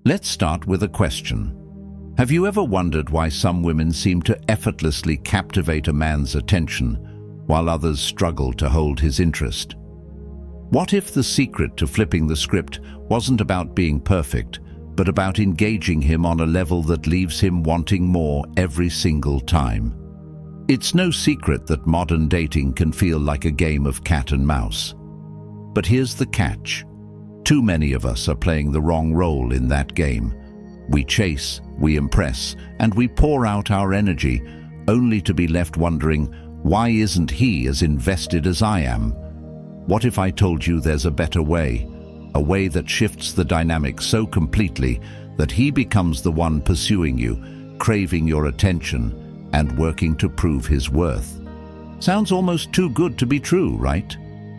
Let's start with a question. Have you ever wondered why some women seem to effortlessly captivate a man's attention, while others struggle to hold his interest? What if the secret to flipping the script wasn't about being perfect, but about engaging him on a level that leaves him wanting more every single time? It's no secret that modern dating can feel like a game of cat and mouse. But here's the catch. Too many of us are playing the wrong role in that game. We chase, we impress, and we pour out our energy, only to be left wondering, why isn't he as invested as I am? What if I told you there's a better way? A way that shifts the dynamic so completely that he becomes the one pursuing you, craving your attention, and working to prove his worth. Sounds almost too good to be true, right?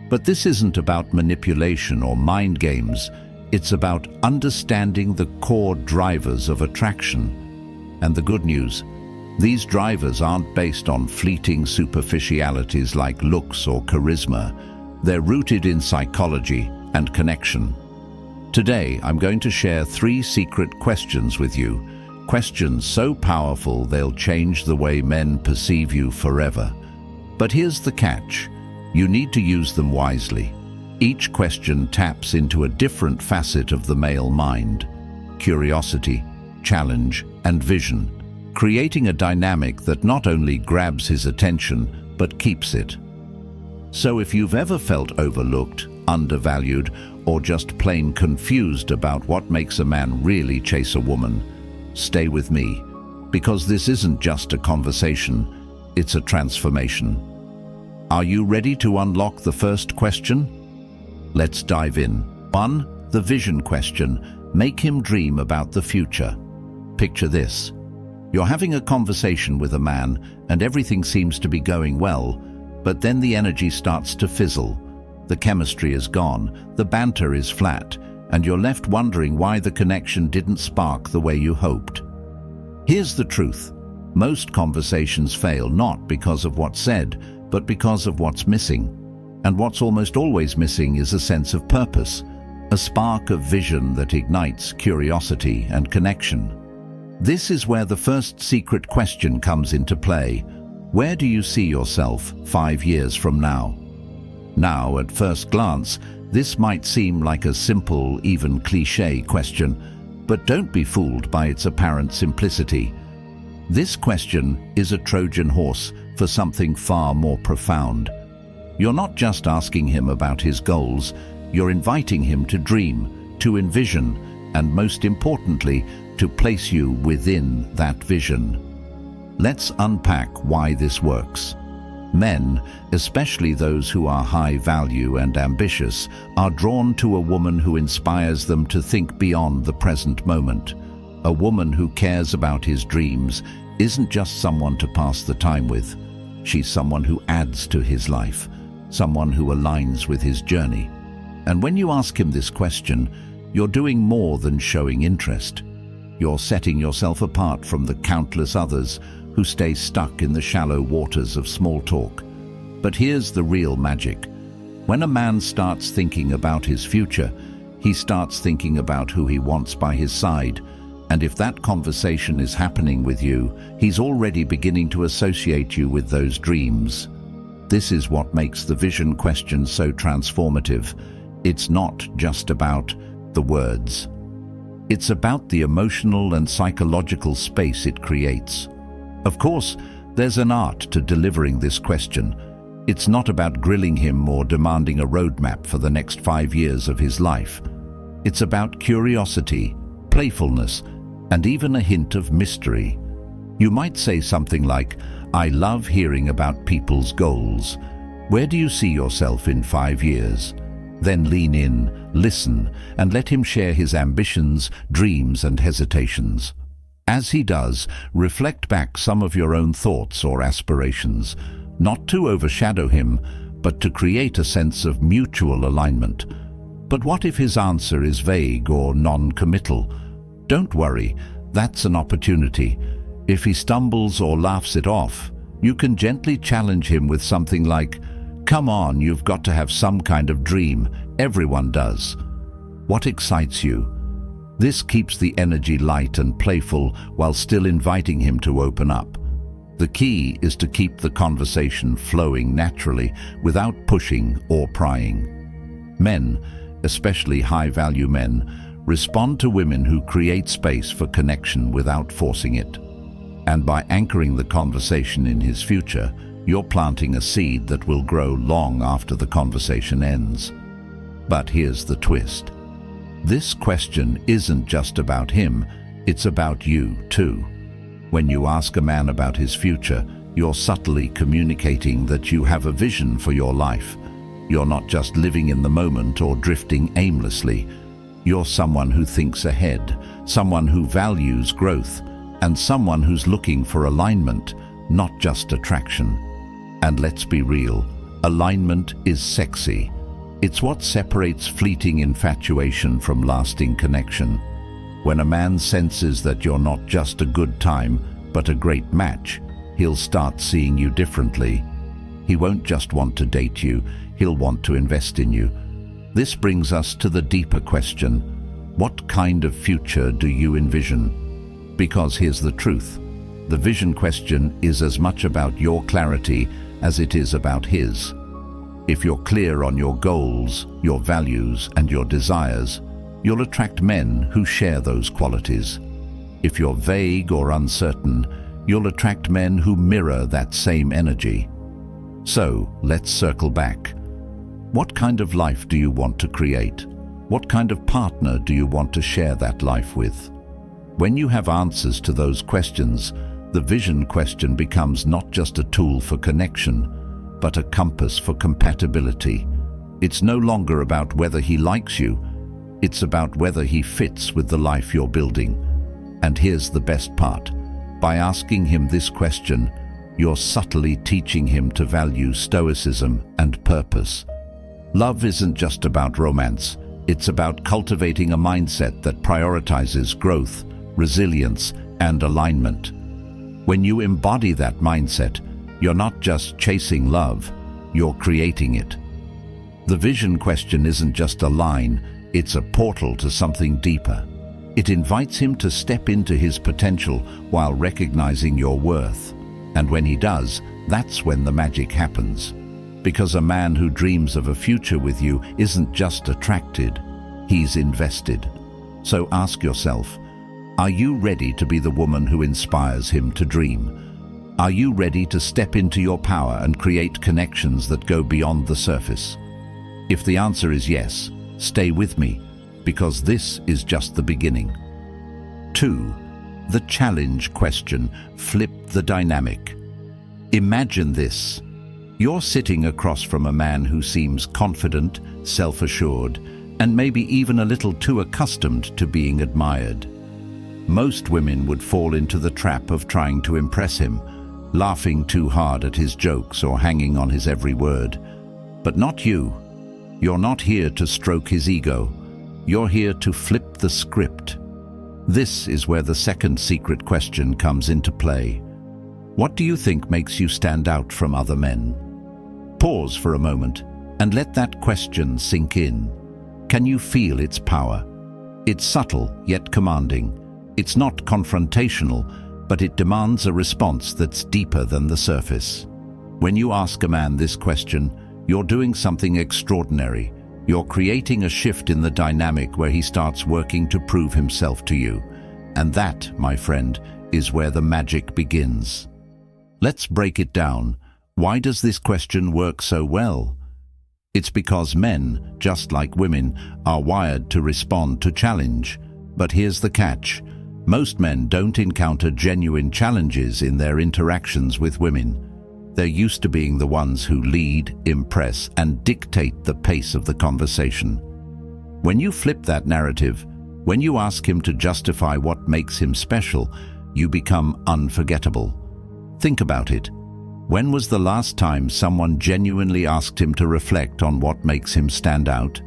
But this isn't about manipulation or mind games. It's about understanding the core drivers of attraction. And the good news, these drivers aren't based on fleeting superficialities like looks or charisma. They're rooted in psychology and connection. Today, I'm going to share 3 secret questions with you. Questions so powerful they'll change the way men perceive you forever. But here's the catch. You need to use them wisely. Each question taps into a different facet of the male mind: curiosity, challenge, and vision, creating a dynamic that not only grabs his attention, but keeps it. So if you've ever felt overlooked, undervalued, or just plain confused about what makes a man really chase a woman, stay with me, because this isn't just a conversation, it's a transformation. Are you ready to unlock the first question? Let's dive in. 1. The vision question. Make him dream about the future. Picture this. You're having a conversation with a man and everything seems to be going well, but then the energy starts to fizzle. The chemistry is gone, the banter is flat, and you're left wondering why the connection didn't spark the way you hoped. Here's the truth. Most conversations fail not because of what's said, but because of what's missing. And what's almost always missing is a sense of purpose, a spark of vision that ignites curiosity and connection. This is where the first secret question comes into play. Where do you see yourself 5 years from now? Now, at first glance, this might seem like a simple, even cliché question, but don't be fooled by its apparent simplicity. This question is a Trojan horse for something far more profound. You're not just asking him about his goals, you're inviting him to dream, to envision, and most importantly, to place you within that vision. Let's unpack why this works. Men, especially those who are high value and ambitious, are drawn to a woman who inspires them to think beyond the present moment. A woman who cares about his dreams isn't just someone to pass the time with. She's someone who adds to his life, someone who aligns with his journey. And when you ask him this question, you're doing more than showing interest. You're setting yourself apart from the countless others who stay stuck in the shallow waters of small talk. But here's the real magic. When a man starts thinking about his future, he starts thinking about who he wants by his side. And if that conversation is happening with you, he's already beginning to associate you with those dreams. This is what makes the vision question so transformative. It's not just about the words. It's about the emotional and psychological space it creates. Of course, there's an art to delivering this question. It's not about grilling him or demanding a roadmap for the next 5 years of his life. It's about curiosity, playfulness, and even a hint of mystery. You might say something like, "I love hearing about people's goals. Where do you see yourself in 5 years?" Then lean in, listen, and let him share his ambitions, dreams, and hesitations. As he does, reflect back some of your own thoughts or aspirations, not to overshadow him, but to create a sense of mutual alignment. But what if his answer is vague or non-committal? Don't worry, that's an opportunity. If he stumbles or laughs it off, you can gently challenge him with something like, "Come on, you've got to have some kind of dream. Everyone does. What excites you?" This keeps the energy light and playful while still inviting him to open up. The key is to keep the conversation flowing naturally without pushing or prying. Men, especially high-value men, respond to women who create space for connection without forcing it. And by anchoring the conversation in his future, you're planting a seed that will grow long after the conversation ends. But here's the twist. This question isn't just about him, it's about you too. When you ask a man about his future, you're subtly communicating that you have a vision for your life. You're not just living in the moment or drifting aimlessly. You're someone who thinks ahead, someone who values growth, and someone who's looking for alignment, not just attraction. And let's be real, alignment is sexy. It's what separates fleeting infatuation from lasting connection. When a man senses that you're not just a good time, but a great match, he'll start seeing you differently. He won't just want to date you, he'll want to invest in you. This brings us to the deeper question: what kind of future do you envision? Because here's the truth. The vision question is as much about your clarity as it is about his. If you're clear on your goals, your values, and your desires, you'll attract men who share those qualities. If you're vague or uncertain, you'll attract men who mirror that same energy. So, let's circle back. What kind of life do you want to create? What kind of partner do you want to share that life with? When you have answers to those questions, the vision question becomes not just a tool for connection, but a compass for compatibility. It's no longer about whether he likes you, it's about whether he fits with the life you're building. And here's the best part. By asking him this question, you're subtly teaching him to value stoicism and purpose. Love isn't just about romance, it's about cultivating a mindset that prioritizes growth, resilience, and alignment. When you embody that mindset, you're not just chasing love, you're creating it. The vision question isn't just a line, it's a portal to something deeper. It invites him to step into his potential while recognizing your worth. And when he does, that's when the magic happens. Because a man who dreams of a future with you isn't just attracted, he's invested. So ask yourself, are you ready to be the woman who inspires him to dream? Are you ready to step into your power and create connections that go beyond the surface? If the answer is yes, stay with me, because this is just the beginning. 2. The challenge question. Flip the dynamic. Imagine this. You're sitting across from a man who seems confident, self-assured, and maybe even a little too accustomed to being admired. Most women would fall into the trap of trying to impress him, laughing too hard at his jokes or hanging on his every word. But not you. You're not here to stroke his ego. You're here to flip the script. This is where the second secret question comes into play. What do you think makes you stand out from other men? Pause for a moment and let that question sink in. Can you feel its power? It's subtle yet commanding. It's not confrontational, but it demands a response that's deeper than the surface. When you ask a man this question, you're doing something extraordinary. You're creating a shift in the dynamic where he starts working to prove himself to you. And that, my friend, is where the magic begins. Let's break it down. Why does this question work so well? It's because men, just like women, are wired to respond to challenge. But here's the catch. Most men don't encounter genuine challenges in their interactions with women. They're used to being the ones who lead, impress, and dictate the pace of the conversation. When you flip that narrative, when you ask him to justify what makes him special, you become unforgettable. Think about it. When was the last time someone genuinely asked him to reflect on what makes him stand out?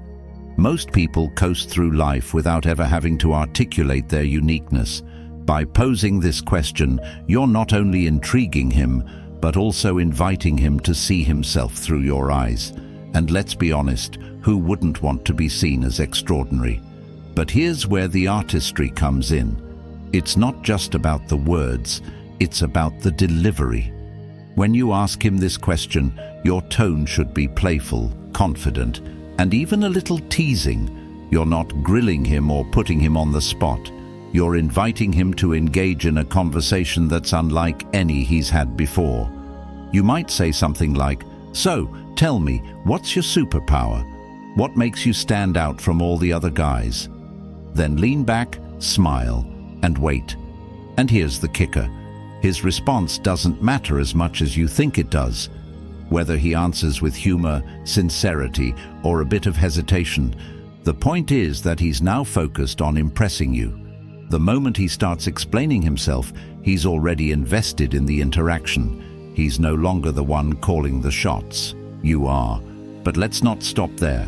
Most people coast through life without ever having to articulate their uniqueness. By posing this question, you're not only intriguing him, but also inviting him to see himself through your eyes. And let's be honest, who wouldn't want to be seen as extraordinary? But here's where the artistry comes in. It's not just about the words, it's about the delivery. When you ask him this question, your tone should be playful, confident, and even a little teasing. You're not grilling him or putting him on the spot. You're inviting him to engage in a conversation that's unlike any he's had before. You might say something like, "So, tell me, what's your superpower? What makes you stand out from all the other guys?" Then lean back, smile, and wait. And here's the kicker. His response doesn't matter as much as you think it does. Whether he answers with humor, sincerity, or a bit of hesitation, the point is that he's now focused on impressing you. The moment he starts explaining himself, he's already invested in the interaction. He's no longer the one calling the shots. You are. But let's not stop there.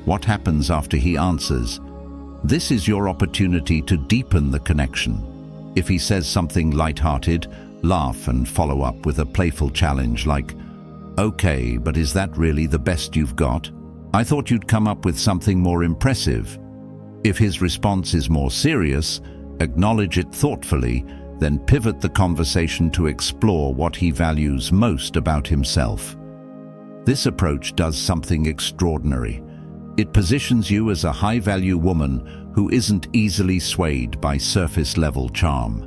What happens after he answers? This is your opportunity to deepen the connection. If he says something light-hearted, laugh and follow up with a playful challenge like, "Okay, but is that really the best you've got? I thought you'd come up with something more impressive." If his response is more serious, acknowledge it thoughtfully, then pivot the conversation to explore what he values most about himself. This approach does something extraordinary. It positions you as a high-value woman who isn't easily swayed by surface-level charm.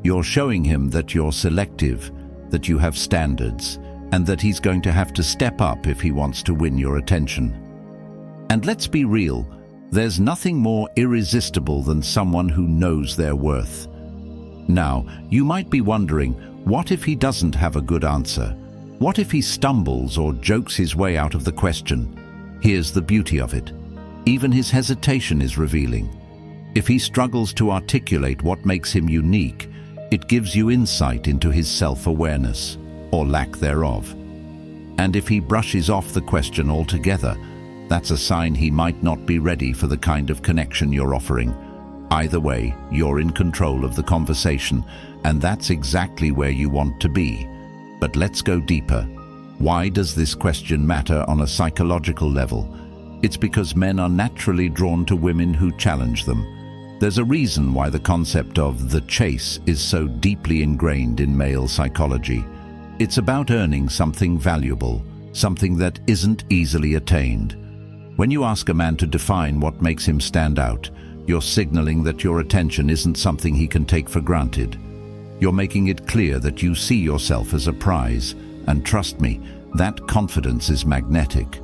You're showing him that you're selective, that you have standards, and that he's going to have to step up if he wants to win your attention. And let's be real, there's nothing more irresistible than someone who knows their worth. Now, you might be wondering, what if he doesn't have a good answer? What if he stumbles or jokes his way out of the question? Here's the beauty of it. Even his hesitation is revealing. If he struggles to articulate what makes him unique, it gives you insight into his self-awareness, or lack thereof. And if he brushes off the question altogether, that's a sign he might not be ready for the kind of connection you're offering. Either way, you're in control of the conversation, and that's exactly where you want to be. But let's go deeper. Why does this question matter on a psychological level? It's because men are naturally drawn to women who challenge them. There's a reason why the concept of the chase is so deeply ingrained in male psychology. It's about earning something valuable, something that isn't easily attained. When you ask a man to define what makes him stand out, you're signaling that your attention isn't something he can take for granted. You're making it clear that you see yourself as a prize, and trust me, that confidence is magnetic.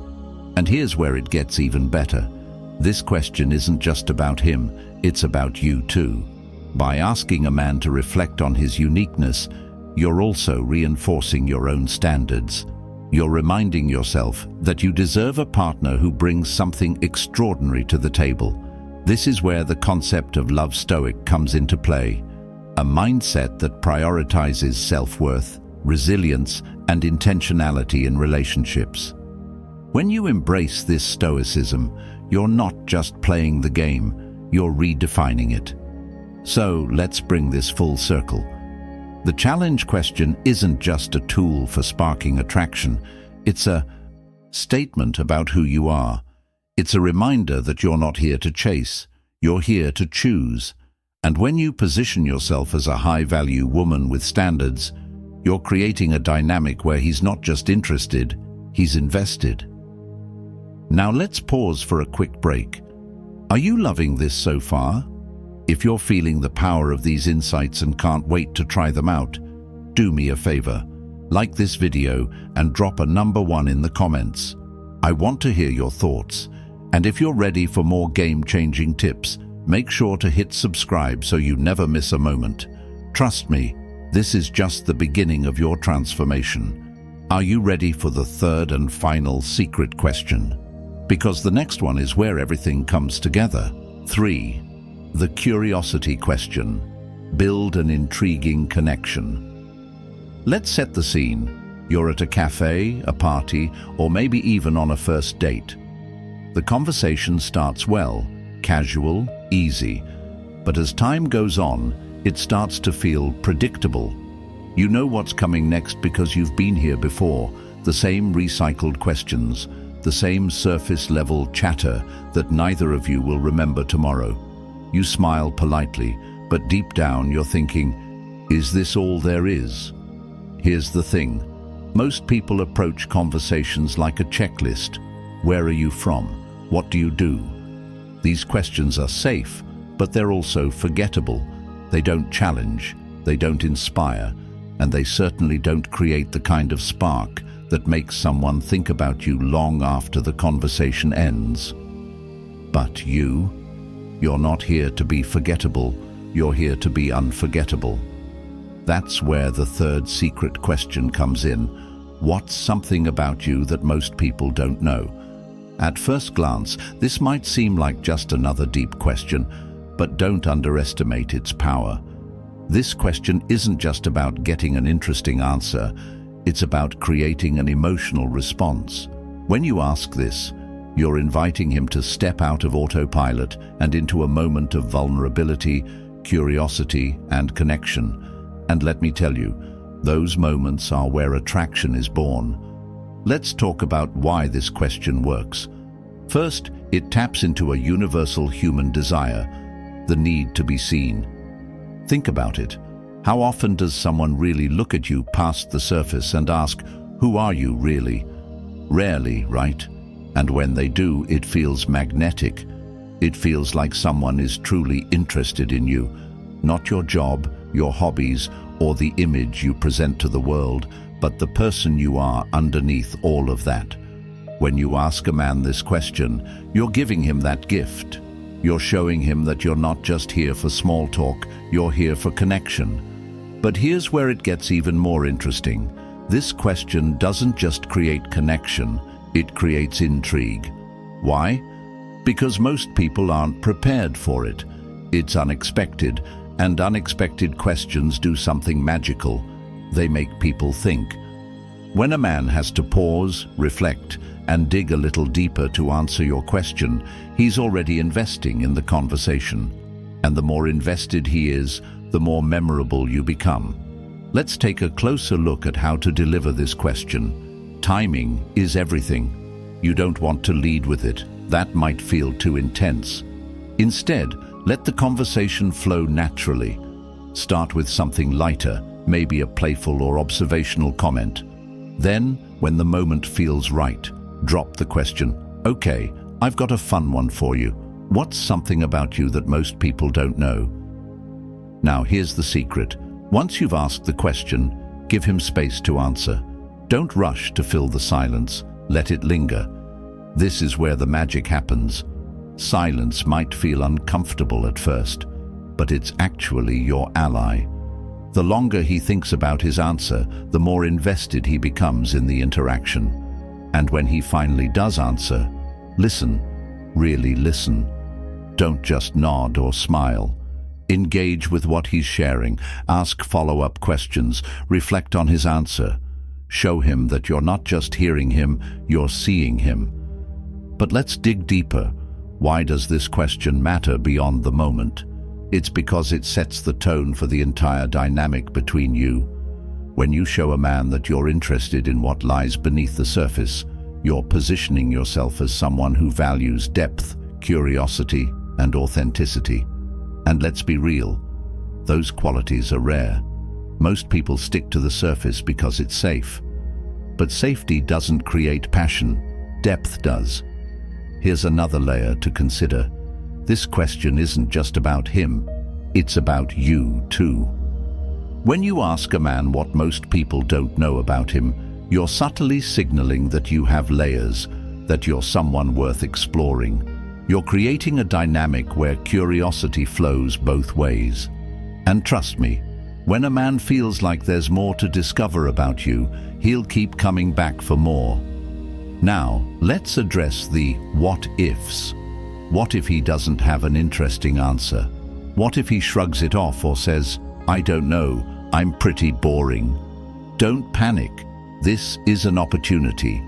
And here's where it gets even better. This question isn't just about him, it's about you too. By asking a man to reflect on his uniqueness, you're also reinforcing your own standards. You're reminding yourself that you deserve a partner who brings something extraordinary to the table. This is where the concept of love stoic comes into play. A mindset that prioritizes self-worth, resilience, and intentionality in relationships. When you embrace this stoicism, you're not just playing the game, you're redefining it. So let's bring this full circle. The challenge question isn't just a tool for sparking attraction, it's a statement about who you are. It's a reminder that you're not here to chase, you're here to choose. And when you position yourself as a high-value woman with standards, you're creating a dynamic where he's not just interested, he's invested. Now let's pause for a quick break. Are you loving this so far? If you're feeling the power of these insights and can't wait to try them out, do me a favor. Like this video and drop a number 1 in the comments. I want to hear your thoughts. And if you're ready for more game-changing tips, make sure to hit subscribe so you never miss a moment. Trust me, this is just the beginning of your transformation. Are you ready for the third and final secret question? Because the next one is where everything comes together. 3. The curiosity question. Build an intriguing connection. Let's set the scene. You're at a cafe, a party, or maybe even on a first date. The conversation starts well, casual, easy. But as time goes on, it starts to feel predictable. You know what's coming next because you've been here before. The same recycled questions, the same surface-level chatter that neither of you will remember tomorrow. You smile politely, but deep down you're thinking, is this all there is? Here's the thing. Most people approach conversations like a checklist. Where are you from? What do you do? These questions are safe, but they're also forgettable. They don't challenge, they don't inspire, and they certainly don't create the kind of spark that makes someone think about you long after the conversation ends. But you're not here to be forgettable, you're here to be unforgettable. That's where the third secret question comes in. What's something about you that most people don't know? At first glance, this might seem like just another deep question, but don't underestimate its power. This question isn't just about getting an interesting answer, it's about creating an emotional response. When you ask this, you're inviting him to step out of autopilot and into a moment of vulnerability, curiosity, and connection. And let me tell you, those moments are where attraction is born. Let's talk about why this question works. First, it taps into a universal human desire, the need to be seen. Think about it. How often does someone really look at you past the surface and ask, who are you really? Rarely, right? And when they do, it feels magnetic. It feels like someone is truly interested in you, not your job, your hobbies, or the image you present to the world, but the person you are underneath all of that. When you ask a man this question, you're giving him that gift. You're showing him that you're not just here for small talk, you're here for connection. But here's where it gets even more interesting. This question doesn't just create connection, it creates intrigue. Why? Because most people aren't prepared for it. It's unexpected, and unexpected questions do something magical. They make people think. When a man has to pause, reflect, and dig a little deeper to answer your question, he's already investing in the conversation. And the more invested he is, the more memorable you become. Let's take a closer look at how to deliver this question. Timing is everything. You don't want to lead with it. That might feel too intense. Instead, let the conversation flow naturally. Start with something lighter, maybe a playful or observational comment. Then, when the moment feels right, drop the question, okay, I've got a fun one for you. What's something about you that most people don't know? Now here's the secret. Once you've asked the question, give him space to answer. Don't rush to fill the silence, let it linger. This is where the magic happens. Silence might feel uncomfortable at first, but it's actually your ally. The longer he thinks about his answer, the more invested he becomes in the interaction. And when he finally does answer, listen, really listen. Don't just nod or smile. Engage with what he's sharing, ask follow-up questions, reflect on his answer. Show him that you're not just hearing him, you're seeing him. But let's dig deeper. Why does this question matter beyond the moment? It's because it sets the tone for the entire dynamic between you. When you show a man that you're interested in what lies beneath the surface, you're positioning yourself as someone who values depth, curiosity, and authenticity. And let's be real, those qualities are rare. Most people stick to the surface because it's safe. But safety doesn't create passion, depth does. Here's another layer to consider. This question isn't just about him, it's about you too. When you ask a man what most people don't know about him, you're subtly signaling that you have layers, that you're someone worth exploring. You're creating a dynamic where curiosity flows both ways. And trust me, when a man feels like there's more to discover about you, he'll keep coming back for more. Now, let's address the what-ifs. What if he doesn't have an interesting answer? What if he shrugs it off or says, I don't know, I'm pretty boring? Don't panic. This is an opportunity.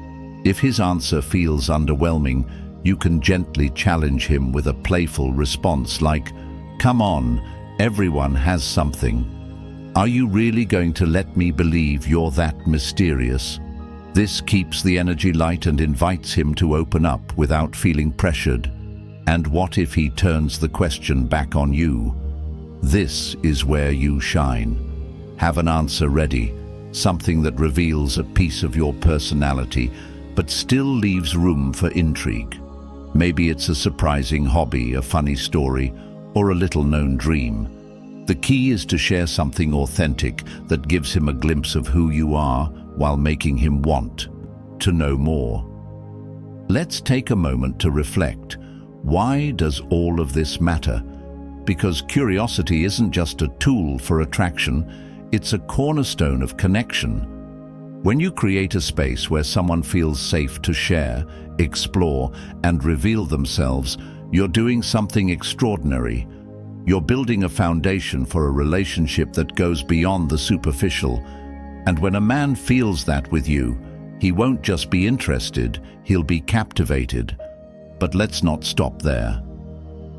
If his answer feels underwhelming, you can gently challenge him with a playful response like, come on, everyone has something. Are you really going to let me believe you're that mysterious? This keeps the energy light and invites him to open up without feeling pressured. And what if he turns the question back on you? This is where you shine. Have an answer ready, something that reveals a piece of your personality, but still leaves room for intrigue. Maybe it's a surprising hobby, a funny story, or a little-known dream. The key is to share something authentic that gives him a glimpse of who you are while making him want to know more. Let's take a moment to reflect. Why does all of this matter? Because curiosity isn't just a tool for attraction, it's a cornerstone of connection. When you create a space where someone feels safe to share, explore, and reveal themselves, you're doing something extraordinary. You're building a foundation for a relationship that goes beyond the superficial. And when a man feels that with you, he won't just be interested, he'll be captivated. But let's not stop there.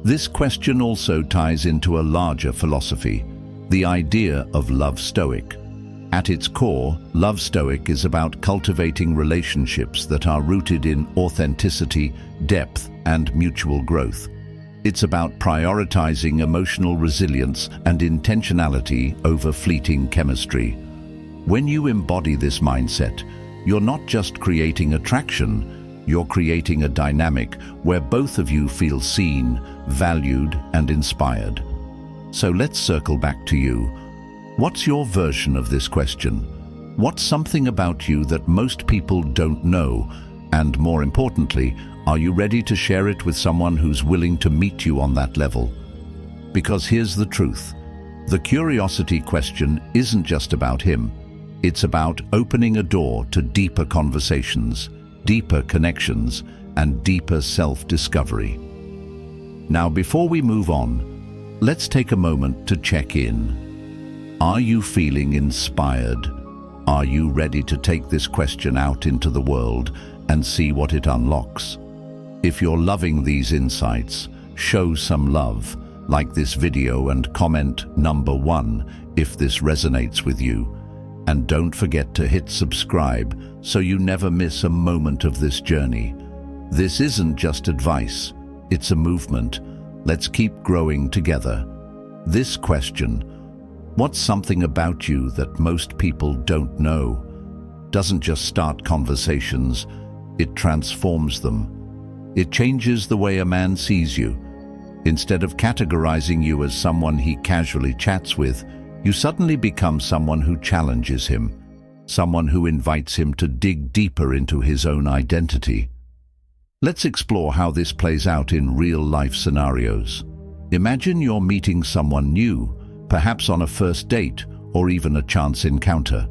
This question also ties into a larger philosophy, the idea of love Stoic. At its core, love Stoic is about cultivating relationships that are rooted in authenticity, depth, and mutual growth. It's about prioritizing emotional resilience and intentionality over fleeting chemistry. When you embody this mindset, you're not just creating attraction, you're creating a dynamic where both of you feel seen, valued, and inspired. So let's circle back to you. What's your version of this question? What's something about you that most people don't know? And more importantly, are you ready to share it with someone who's willing to meet you on that level? Because here's the truth. The curiosity question isn't just about him. It's about opening a door to deeper conversations, deeper connections, and deeper self-discovery. Now, before we move on, let's take a moment to check in. Are you feeling inspired? Are you ready to take this question out into the world and see what it unlocks? If you're loving these insights, show some love, like this video and comment number 1 if this resonates with you. And don't forget to hit subscribe so you never miss a moment of this journey. This isn't just advice, it's a movement. Let's keep growing together. This question, what's something about you that most people don't know, doesn't just start conversations, it transforms them. It changes the way a man sees you. Instead of categorizing you as someone he casually chats with, you suddenly become someone who challenges him, someone who invites him to dig deeper into his own identity. Let's explore how this plays out in real-life scenarios. Imagine you're meeting someone new, perhaps on a first date or even a chance encounter.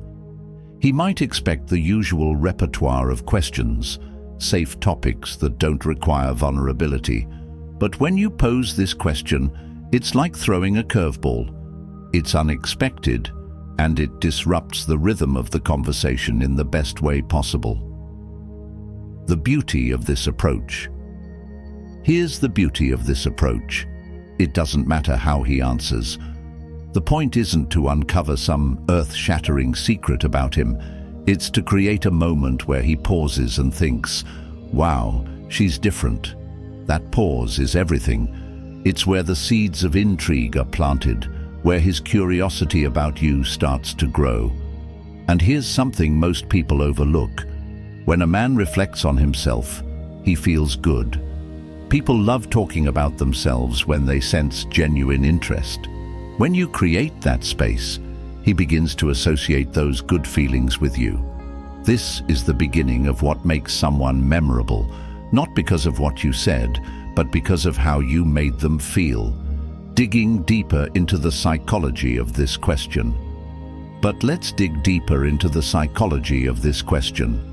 He might expect the usual repertoire of questions, safe topics that don't require vulnerability. But when you pose this question, it's like throwing a curveball. It's unexpected, and it disrupts the rhythm of the conversation in the best way possible. The beauty of this approach. Here's the beauty of this approach. It doesn't matter how he answers. The point isn't to uncover some earth-shattering secret about him. It's to create a moment where he pauses and thinks, wow, she's different. That pause is everything. It's where the seeds of intrigue are planted, where his curiosity about you starts to grow. And here's something most people overlook. When a man reflects on himself, he feels good. People love talking about themselves when they sense genuine interest. When you create that space, he begins to associate those good feelings with you. This is the beginning of what makes someone memorable, not because of what you said, but because of how you made them feel. Digging deeper into the psychology of this question. But let's dig deeper into the psychology of this question.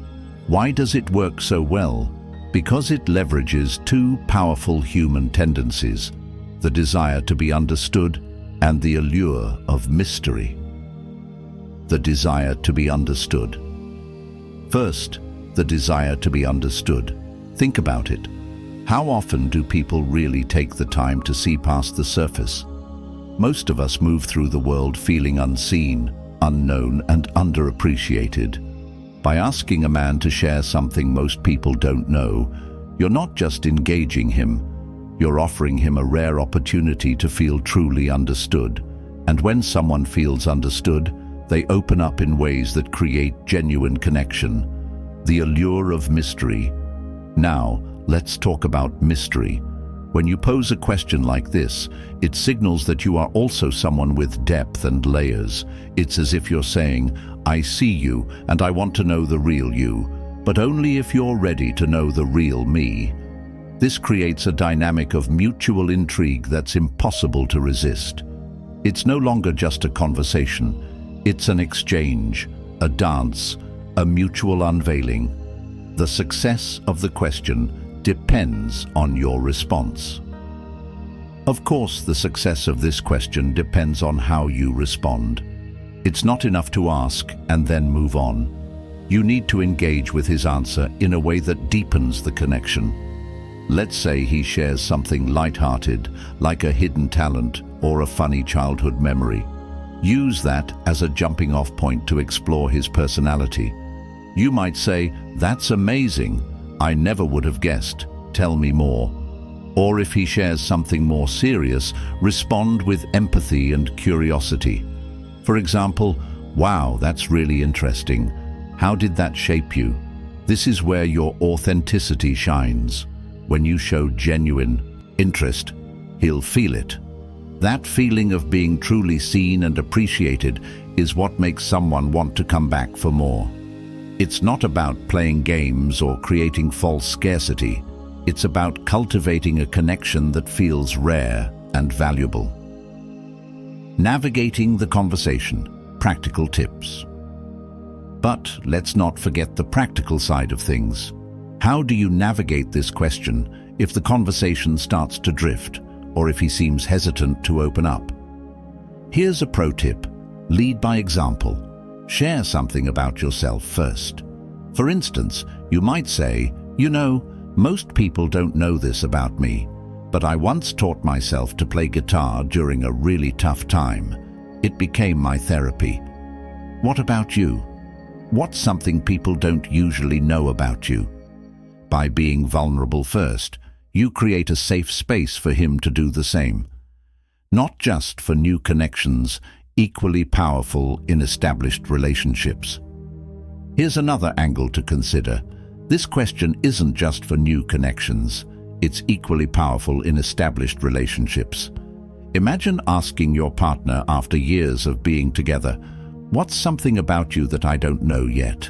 Why does it work so well? Because it leverages two powerful human tendencies, the desire to be understood and the allure of mystery. The desire to be understood. First, the desire to be understood. Think about it. How often do people really take the time to see past the surface? Most of us move through the world feeling unseen, unknown, and underappreciated. By asking a man to share something most people don't know, you're not just engaging him, you're offering him a rare opportunity to feel truly understood. And when someone feels understood, they open up in ways that create genuine connection. The allure of mystery. Now, let's talk about mystery. When you pose a question like this, it signals that you are also someone with depth and layers. It's as if you're saying, I see you and I want to know the real you, but only if you're ready to know the real me. This creates a dynamic of mutual intrigue that's impossible to resist. It's no longer just a conversation. It's an exchange, a dance, a mutual unveiling. The success of the question depends on your response. Of course, the success of this question depends on how you respond. It's not enough to ask and then move on. You need to engage with his answer in a way that deepens the connection. Let's say he shares something lighthearted, like a hidden talent or a funny childhood memory. Use that as a jumping-off point to explore his personality. You might say, "That's amazing. I never would have guessed. Tell me more." Or if he shares something more serious, respond with empathy and curiosity. For example, "Wow, that's really interesting. How did that shape you?" This is where your authenticity shines. When you show genuine interest, he'll feel it. That feeling of being truly seen and appreciated is what makes someone want to come back for more. It's not about playing games or creating false scarcity. It's about cultivating a connection that feels rare and valuable. Navigating the conversation. Practical tips. But let's not forget the practical side of things. How do you navigate this question if the conversation starts to drift, or if he seems hesitant to open up? Here's a pro tip. Lead by example. Share something about yourself first. For instance, you might say, "You know, most people don't know this about me, but I once taught myself to play guitar during a really tough time. It became my therapy." What about you? What's something people don't usually know about you? By being vulnerable first, you create a safe space for him to do the same. Not just for new connections, equally powerful in established relationships. Here's another angle to consider. This question isn't just for new connections. It's equally powerful in established relationships. Imagine asking your partner after years of being together, "What's something about you that I don't know yet?"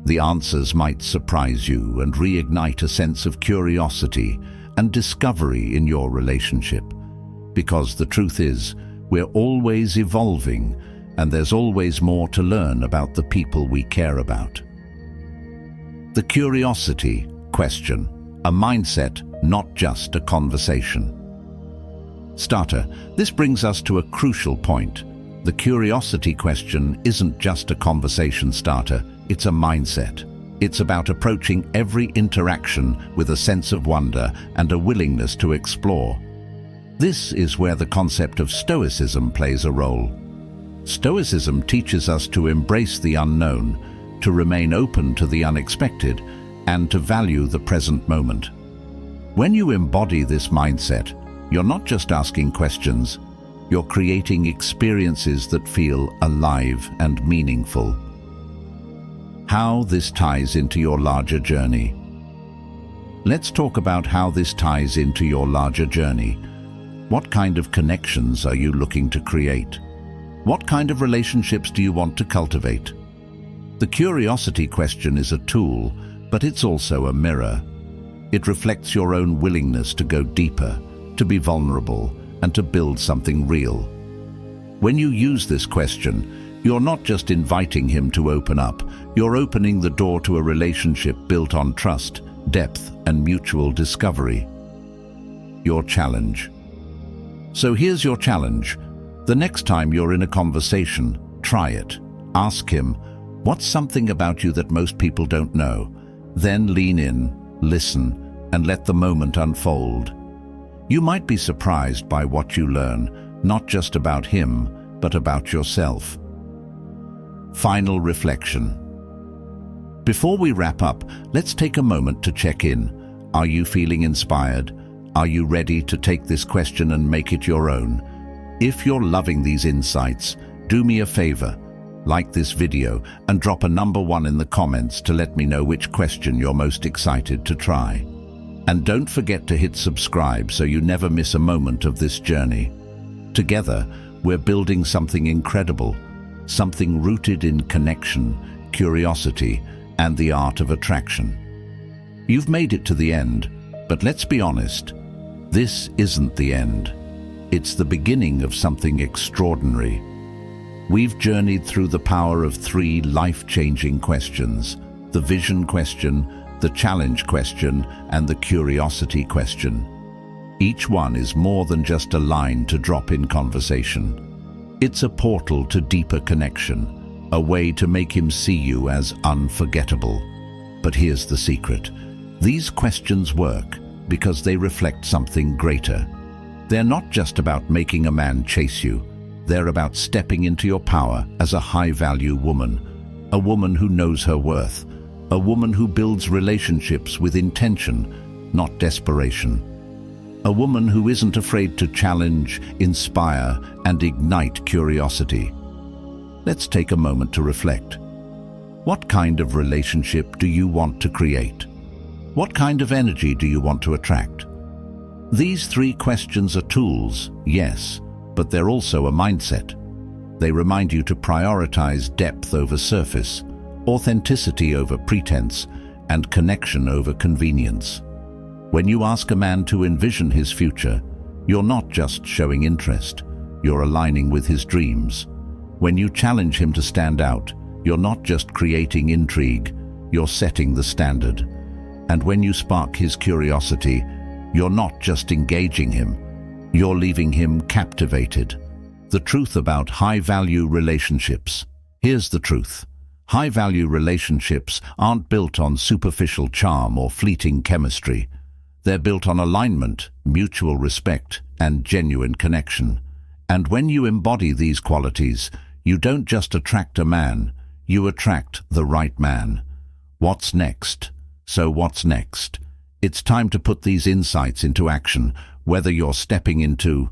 The answers might surprise you and reignite a sense of curiosity and discovery in your relationship. Because the truth is, we're always evolving, and there's always more to learn about the people we care about. The curiosity question, a mindset, not just a conversation. Starter, this brings us to a crucial point. The curiosity question isn't just a conversation starter, it's a mindset. It's about approaching every interaction with a sense of wonder and a willingness to explore. This is where the concept of Stoicism plays a role. Stoicism teaches us to embrace the unknown, to remain open to the unexpected, and to value the present moment. When you embody this mindset, you're not just asking questions, you're creating experiences that feel alive and meaningful. How this ties into your larger journey. Let's talk about how this ties into your larger journey. What kind of connections are you looking to create? What kind of relationships do you want to cultivate? The curiosity question is a tool, but it's also a mirror. It reflects your own willingness to go deeper, to be vulnerable, and to build something real. When you use this question, you're not just inviting him to open up, you're opening the door to a relationship built on trust, depth, and mutual discovery. Your challenge. So here's your challenge. The next time you're in a conversation, try it. Ask him, "What's something about you that most people don't know?" Then lean in, listen, and let the moment unfold. You might be surprised by what you learn, not just about him, but about yourself. Final reflection. Before we wrap up, let's take a moment to check in. Are you feeling inspired? Are you ready to take this question and make it your own? If you're loving these insights, do me a favor. Like this video and drop a number 1 in the comments to let me know which question you're most excited to try. And don't forget to hit subscribe so you never miss a moment of this journey. Together, we're building something incredible, something rooted in connection, curiosity, and the art of attraction. You've made it to the end, but let's be honest, this isn't the end. It's the beginning of something extraordinary. We've journeyed through the power of 3 life-changing questions: the vision question, the challenge question, and the curiosity question. Each one is more than just a line to drop in conversation. It's a portal to deeper connection, a way to make him see you as unforgettable. But here's the secret. These questions work because they reflect something greater. They're not just about making a man chase you. They're about stepping into your power as a high-value woman, a woman who knows her worth, a woman who builds relationships with intention, not desperation, a woman who isn't afraid to challenge, inspire, and ignite curiosity. Let's take a moment to reflect. What kind of relationship do you want to create? What kind of energy do you want to attract? These 3 questions are tools, yes, but they're also a mindset. They remind you to prioritize depth over surface, authenticity over pretense, and connection over convenience. When you ask a man to envision his future, you're not just showing interest, you're aligning with his dreams. When you challenge him to stand out, you're not just creating intrigue, you're setting the standard. And when you spark his curiosity, you're not just engaging him, you're leaving him captivated. The truth about high-value relationships. Here's the truth. High-value relationships aren't built on superficial charm or fleeting chemistry. They're built on alignment, mutual respect, and genuine connection. And when you embody these qualities, you don't just attract a man, you attract the right man. What's next? So what's next? It's time to put these insights into action, whether you're stepping into